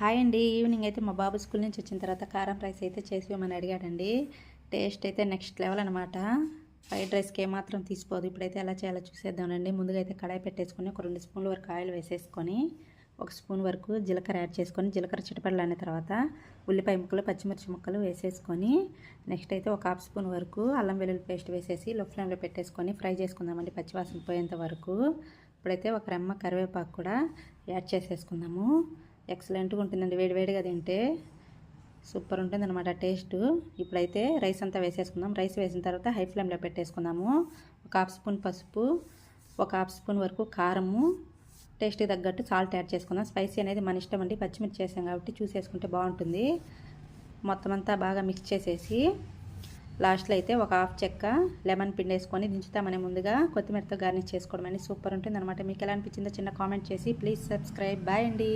Hi అండి. Evening అయితే మా బాబు స్కూల్ నుంచి వచ్చిన తర్వాత కారం రైస్ అయితే చేసి ఇవ్వమని అడిగాడండి. టేస్ట్ అయితే నెక్స్ట్ లెవెల్ అనమాట. ఫ్రైడ్ రైస్కి ఏమాత్రం తీసిపోదు. ఇప్పుడైతే ఎలా చేయాలో చూసేద్దామండి. ముందుగా అయితే కడాయి పెట్టేసుకొని ఒక 2 స్పూన్ల వరకు ఆయిల్ వేసేసుకొని 1 స్పూన్ వరకు జీలకర్ర యాడ్ చేసుకొని జీలకర్ర చిటపటలాడిన తర్వాత ఉల్లిపాయ ముక్కలు పచ్చిమిర్చి ముక్కలు వేసేసుకొని నెక్స్ట్ అయితే ఒక 1/2 స్పూన్ వరకు అల్లం వెల్లుల్లి పేస్ట్ వేసేసి లో ఫ్లేమ్లో పెట్టేసుకొని ఫ్రై చేసుకుందామండి పచ్చివాసన పోయేంత వరకు. ఇప్పుడైతే ఒక రెమ్మ కరివేపాకు కూడా యాడ్ చేసేసుకుందాము. ఎక్సలెంట్గా ఉంటుందండి, వేడివేడిగా తింటే సూపర్ ఉంటుంది అనమాట టేస్ట్. ఇప్పుడైతే రైస్ అంతా వేసేసుకుందాం. రైస్ వేసిన తర్వాత హై ఫ్లేమ్లో పెట్టేసుకుందాము. ఒక 1/2 స్పూన్ పసుపు, ఒక 1/2 స్పూన్ వరకు కారము, టేస్ట్కి తగ్గట్టు సాల్ట్ యాడ్ చేసుకుందాం. స్పైసీ అనేది మన ఇష్టం అండి, పచ్చిమిర్చి చేసాం కాబట్టి చూసేసుకుంటే బాగుంటుంది. మొత్తం అంతా బాగా మిక్స్ చేసేసి లాస్ట్లో అయితే ఒక 1/2 చెక్క లెమన్ పిండి వేసుకొని దించుతామని ముందుగా కొత్తిమీరతో గార్నిష్ చేసుకోవడం అండి. సూపర్ ఉంటుంది అనమాట. మీకు ఎలా అనిపించిందో చిన్న కామెంట్ చేసి ప్లీజ్ సబ్స్క్రైబ్. బాయ్ అండి.